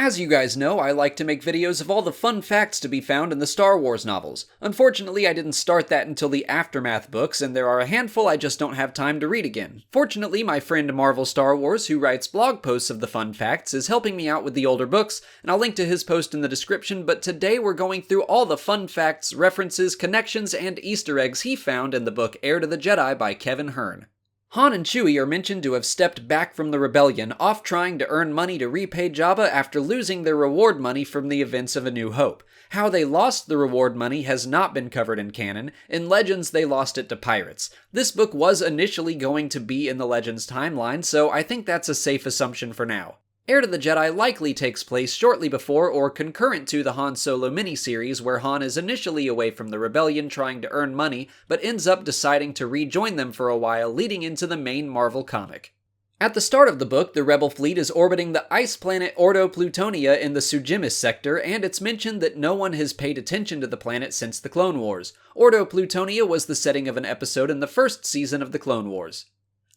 As you guys know, I like to make videos of all the fun facts to be found in the Star Wars novels. Unfortunately, I didn't start that until the Aftermath books, and there are a handful I just don't have time to read again. Fortunately, my friend Marvel Star Wars, who writes blog posts of the fun facts, is helping me out with the older books, and I'll link to his post in the description, but today we're going through all the fun facts, references, connections, and Easter eggs he found in the book Heir to the Jedi by Kevin Hearne. Han and Chewie are mentioned to have stepped back from the rebellion, off trying to earn money to repay Jabba after losing their reward money from the events of A New Hope. How they lost the reward money has not been covered in canon. In Legends, they lost it to pirates. This book was initially going to be in the Legends timeline, so I think that's a safe assumption for now. Heir to the Jedi likely takes place shortly before or concurrent to the Han Solo miniseries, where Han is initially away from the rebellion trying to earn money, but ends up deciding to rejoin them for a while, leading into the main Marvel comic. At the start of the book, the Rebel fleet is orbiting the ice planet Ordo Plutonia in the Sujimis sector, and it's mentioned that no one has paid attention to the planet since the Clone Wars. Ordo Plutonia was the setting of an episode in the first season of the Clone Wars.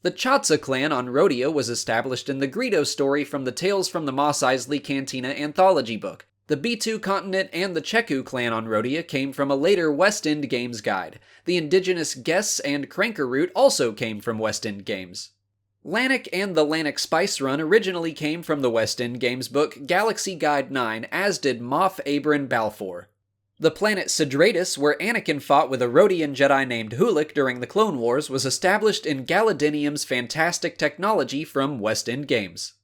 The Chaza clan on Rhodia was established in the Greedo story from the Tales from the Mos Eisley Cantina anthology book. The B2 continent and the Cheku clan on Rhodia came from a later West End Games guide. The indigenous Guests and Cranker root also came from West End Games. Lannick and the Lannick Spice Run originally came from the West End Games book Galaxy Guide 9, as did Moff Abrin Balfour. The planet Sidratus, where Anakin fought with a Rhodian Jedi named Hulik during the Clone Wars, was established in Galadinium's fantastic technology from West End Games.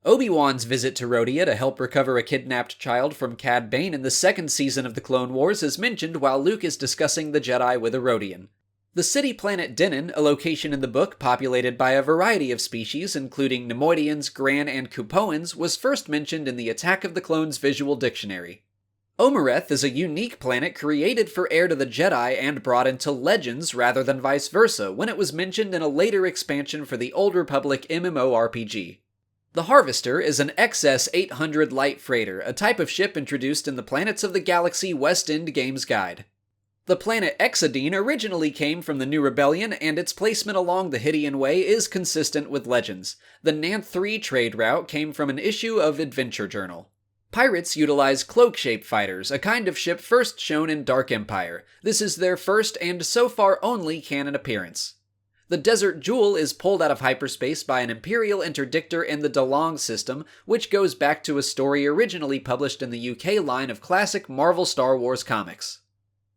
Obi-Wan's visit to Rhodia to help recover a kidnapped child from Cad Bane in the second season of the Clone Wars is mentioned while Luke is discussing the Jedi with a Rhodian. The city planet Denon, a location in the book populated by a variety of species, including Nemoidians, Gran, and Kupoans, was first mentioned in the Attack of the Clones visual dictionary. Omareth is a unique planet created for Heir to the Jedi and brought into Legends rather than vice versa, when it was mentioned in a later expansion for the Old Republic MMORPG. The Harvester is an XS-800 light freighter, a type of ship introduced in the Planets of the Galaxy West End Games Guide. The planet Exodine originally came from the New Rebellion, and its placement along the Hydian Way is consistent with Legends. The Nanth 3 trade route came from an issue of Adventure Journal. Pirates utilize cloak-shaped fighters, a kind of ship first shown in Dark Empire. This is their first and so far only canon appearance. The Desert Jewel is pulled out of hyperspace by an Imperial interdictor in the DeLong system, which goes back to a story originally published in the UK line of classic Marvel Star Wars comics.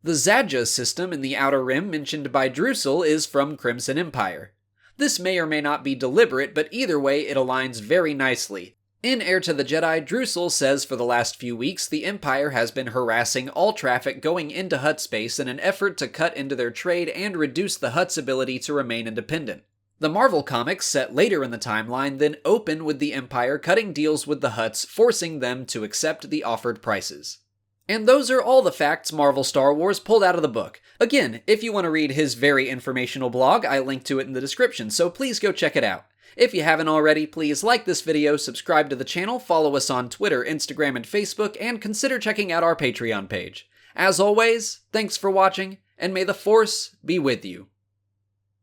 The Zadja system in the Outer Rim mentioned by Drusel is from Crimson Empire. This may or may not be deliberate, but either way it aligns very nicely. In Heir to the Jedi, Drusel says for the last few weeks the Empire has been harassing all traffic going into Hutt space in an effort to cut into their trade and reduce the Hutt's ability to remain independent. The Marvel comics, set later in the timeline, then open with the Empire cutting deals with the Hutts, forcing them to accept the offered prices. And those are all the facts Marvel Star Wars pulled out of the book. Again, if you want to read his very informational blog, I link to it in the description, so please go check it out. If you haven't already, please like this video, subscribe to the channel, follow us on Twitter, Instagram, and Facebook, and consider checking out our Patreon page. As always, thanks for watching, and may the Force be with you.